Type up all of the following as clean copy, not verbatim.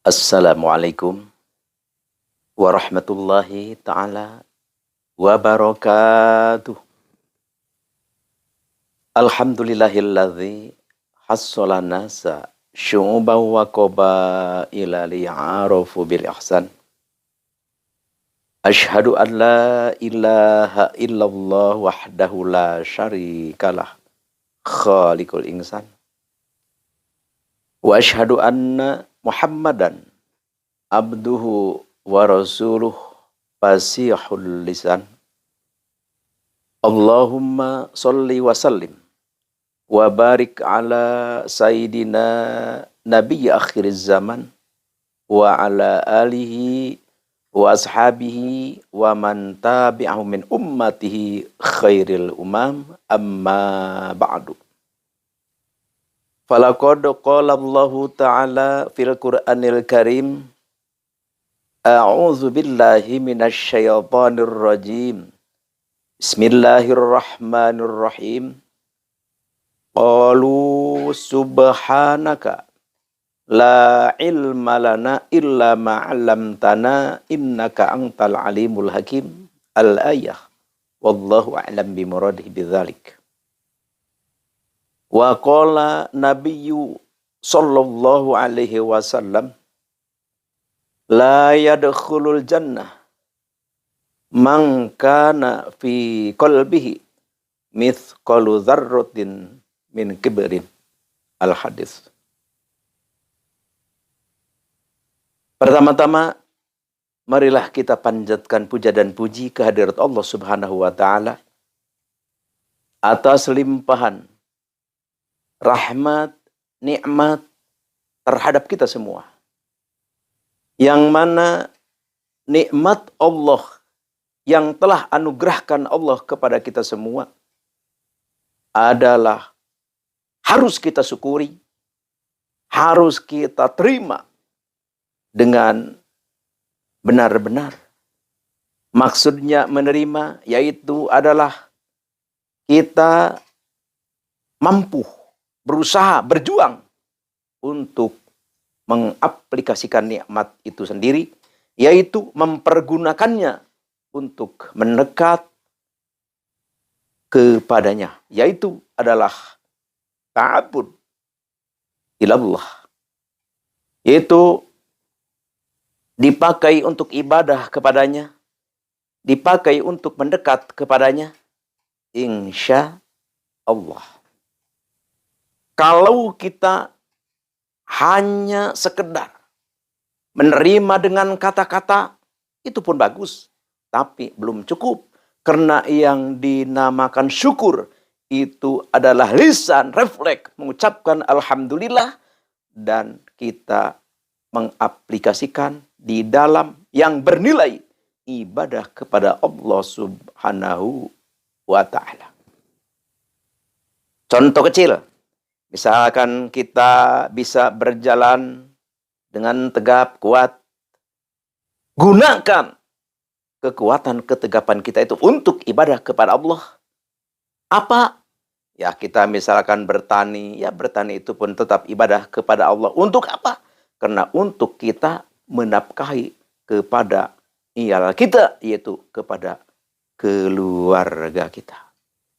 Assalamualaikum warahmatullahi ta'ala wabarakatuh. Alhamdulillahilladzi hassala nasa syu'uban wa qabaila liya'arafu bil ihsan. Ashhadu an la ilaha illallah wahdahu la syarikalah khaliqul insan. Wa ashhadu anna Muhammadan abduhu wa rasuluh fasihul lisan. Allahumma salli wa sallim wa barik ala sayyidina nabiy akhiriz zaman wa ala alihi wa ashabihi wa man tabi'ahu min ummatihi khairil umam amma ba'du. Falaqad qala Allahu ta'ala fil Qur'anil Karim, a'udzu billahi minasy syaithanir rajim. Bismillahirrahmanirrahim. Qalu subhanaka la ilma lana illa ma 'allamtana innaka antal alimul hakim. Al-ayah. Wallahu a'lam bimuradihi bidzalik. Wa qala nabiyyu sallallahu alaihi wasallam, la yadkhulul jannah man kana fi qalbihi mithqalu dzarratin min kibrin. Al-hadis. Pertama-tama, marilah kita panjatkan puja dan puji kehadirat Allah Subhanahu wa taala atas limpahan rahmat, nikmat terhadap kita semua. Yang mana nikmat Allah yang telah anugerahkan Allah kepada kita semua adalah harus kita syukuri, harus kita terima dengan benar-benar. Maksudnya menerima yaitu adalah kita mampu berusaha, berjuang untuk mengaplikasikan nikmat itu sendiri, yaitu mempergunakannya untuk mendekat kepadanya, yaitu adalah ta'abbud ilallah, yaitu dipakai untuk ibadah kepadanya, dipakai untuk mendekat kepadanya, insya Allah. Kalau kita hanya sekedar menerima dengan kata-kata, itu pun bagus. Tapi belum cukup. Karena yang dinamakan syukur, itu adalah lisan, refleks, mengucapkan Alhamdulillah. Dan kita mengaplikasikan di dalam yang bernilai ibadah kepada Allah Subhanahu wa ta'ala. Contoh kecil. Misalkan kita bisa berjalan dengan tegap, kuat. Gunakan kekuatan ketegapan kita itu untuk ibadah kepada Allah. Apa? Ya kita misalkan bertani. Ya bertani itu pun tetap ibadah kepada Allah. Untuk apa? Karena untuk kita menafkahi kepada iyal kita. Yaitu kepada keluarga kita.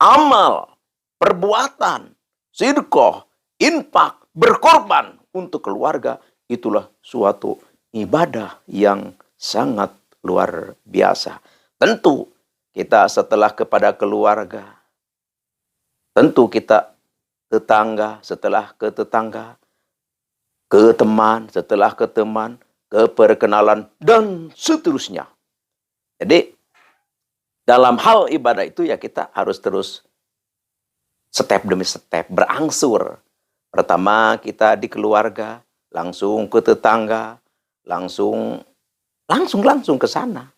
Amal, perbuatan, sedekah, infak, berkorban untuk keluarga, itulah suatu ibadah yang sangat luar biasa. Tentu kita setelah kepada keluarga, tentu kita tetangga, setelah ke tetangga, ke teman, setelah ke teman, ke perkenalan, dan seterusnya. Jadi dalam hal ibadah itu ya kita harus terus step demi step, berangsur. Pertama kita di keluarga, langsung ke tetangga, langsung ke sana.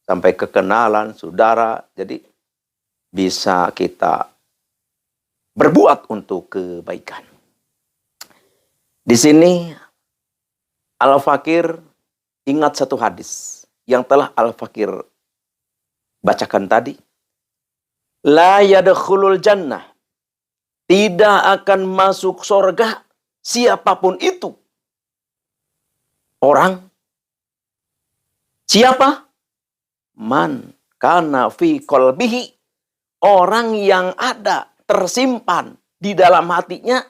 Sampai kekenalan, saudara. Jadi bisa kita berbuat untuk kebaikan. Di sini Al-Fakir ingat satu hadis yang telah Al-Fakir bacakan tadi. La yadkhulul jannah, tidak akan masuk surga siapapun itu orang siapa? Man kana fi qalbihi, orang yang ada tersimpan di dalam hatinya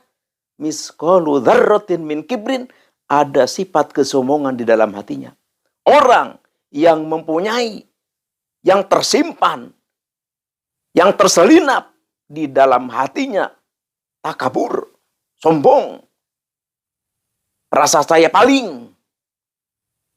misqalu dzarratin min kibrin, ada sifat kesombongan di dalam hatinya. Orang yang mempunyai, yang tersimpan, yang terselinap di dalam hatinya takabur, sombong, rasa saya paling,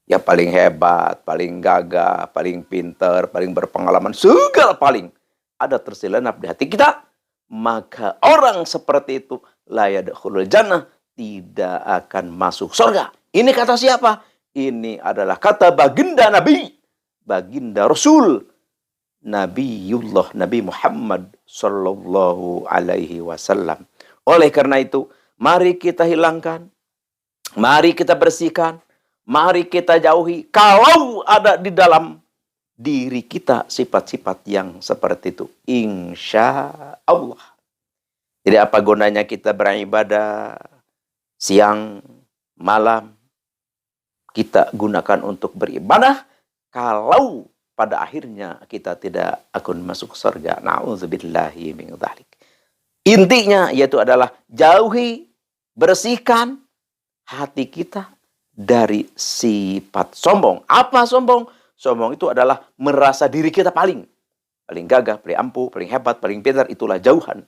ya paling hebat, paling gagah, paling pinter, paling berpengalaman, segala paling ada terselenap di hati kita, maka orang seperti itu la yadkhulul jannah, tidak akan masuk surga. Ini kata siapa? Ini adalah kata baginda Nabi, baginda Rasul, Nabiullah Nabi Muhammad sallallahu alaihi wasallam. Oleh karena itu, mari kita hilangkan, mari kita bersihkan, mari kita jauhi kalau ada di dalam diri kita sifat-sifat yang seperti itu. Insya Allah. Jadi apa gunanya kita beribadah siang, malam, kita gunakan untuk beribadah kalau pada akhirnya kita tidak akan masuk surga. Na'udzubillahi min dzalik. Intinya yaitu adalah jauhi, bersihkan hati kita dari sifat sombong. Apa sombong? Sombong itu adalah merasa diri kita paling gagah, paling ampuh, paling hebat, paling pintar. Itulah jauhan.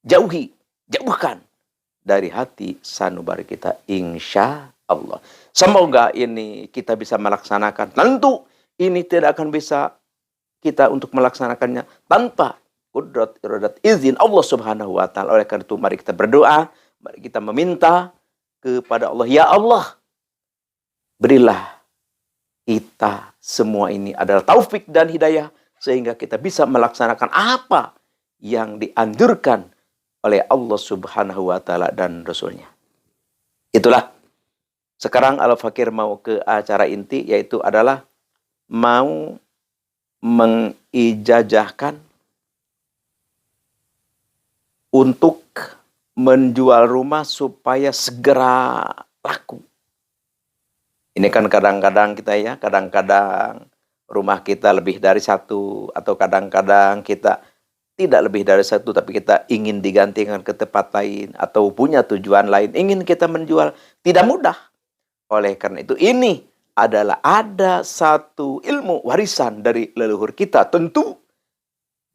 Jauhi, jauhkan dari hati sanubari kita, insya Allah. Semoga ini kita bisa melaksanakan. Tentu ini tidak akan bisa kita untuk melaksanakannya tanpa qudrat iradat izin Allah Subhanahu wa taala. Oleh karena itu mari kita berdoa, mari kita meminta kepada Allah, ya Allah, berilah kita semua ini adalah taufik dan hidayah sehingga kita bisa melaksanakan apa yang dianjurkan oleh Allah Subhanahu wa taala dan Rasulnya. Itulah. Sekarang Al-Fakir mau ke acara inti, yaitu adalah mau mengijazahkan untuk menjual rumah supaya segera laku. Ini kan kadang-kadang kita ya, kadang-kadang rumah kita lebih dari satu, atau kadang-kadang kita tidak lebih dari satu, tapi kita ingin digantikan ke tempat lain, atau punya tujuan lain, ingin kita menjual, tidak mudah. Oleh karena itu ini adalah ada satu ilmu warisan dari leluhur kita. Tentu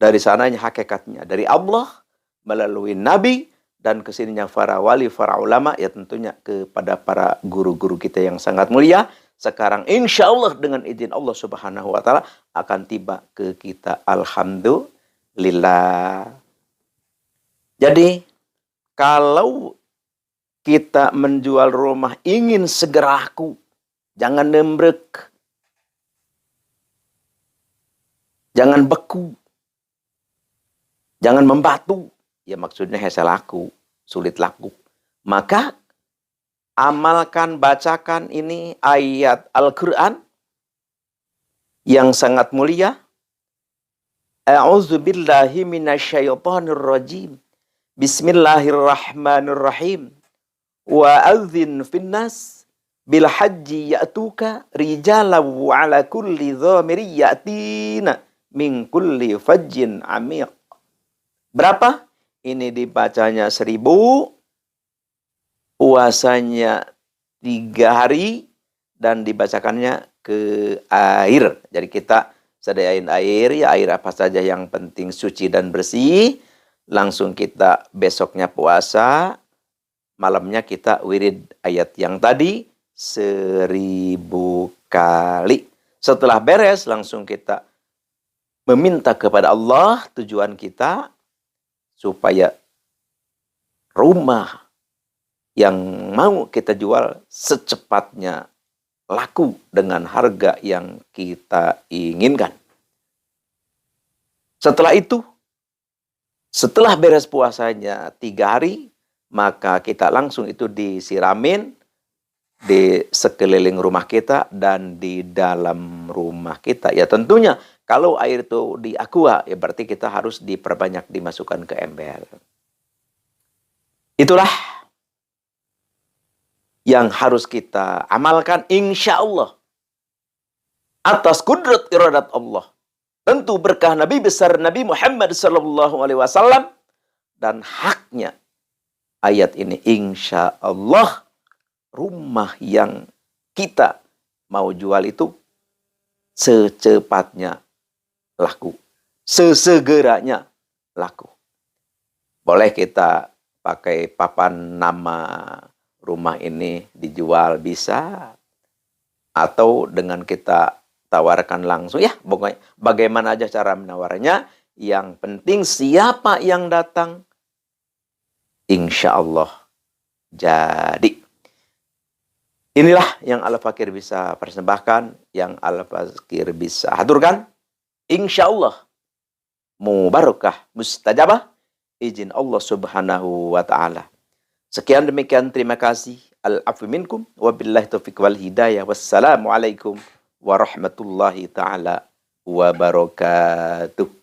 dari sananya hakikatnya dari Allah melalui Nabi dan kesininya para wali, para ulama, ya tentunya kepada para guru-guru kita yang sangat mulia. Sekarang insya Allah dengan izin Allah Subhanahu wa taala akan tiba ke kita. Alhamdulillah. Jadi kalau kita menjual rumah ingin segera laku, jangan nembrek, jangan beku, jangan membatu. Ya maksudnya hese laku, sulit laku. Maka amalkan, bacakan ini ayat Al-Quran yang sangat mulia. A'udzubillahi minasyaitonirrajim. Bismillahirrahmanirrahim. Wa adzin finnas bil haji ya'tuka rijalan wa ala kulli dhamiri ya'tina min kulli fajjin amiq. Berapa? Ini dibacanya 1000, puasanya 3 hari, dan dibacakannya ke air. Jadi kita sediain air, ya air apa saja yang penting suci dan bersih. Langsung kita besoknya puasa, malamnya kita wirid ayat yang tadi 1000 kali. Setelah beres langsung kita meminta kepada Allah tujuan kita supaya rumah yang mau kita jual secepatnya laku dengan harga yang kita inginkan. Setelah itu, setelah beres puasanya 3 hari, maka kita langsung itu disiramin di sekeliling rumah kita dan di dalam rumah kita. Ya tentunya kalau air itu di aqua, ya berarti kita harus diperbanyak dimasukkan ke ember. Itulah yang harus kita amalkan insya Allah atas kudrat iradat Allah. Tentu berkah Nabi besar Nabi Muhammad SAW dan haknya ayat ini insya Allah rumah yang kita mau jual itu secepatnya laku, sesegeranya laku. Boleh kita pakai papan nama rumah ini dijual bisa, atau dengan kita tawarkan langsung, ya pokoknya bagaimana aja cara menawarnya, yang penting siapa yang datang insya Allah jadi. Inilah yang Al-Fakir bisa persembahkan, yang Al-Fakir bisa haturkan. Insya Allah mubarakah mustajabah izin Allah Subhanahu wa taala. Sekian demikian, terima kasih. Al-afu minkum wabillahi taufiq wal hidayah. Wassalamualaikum warahmatullahi taala wabarakatuh.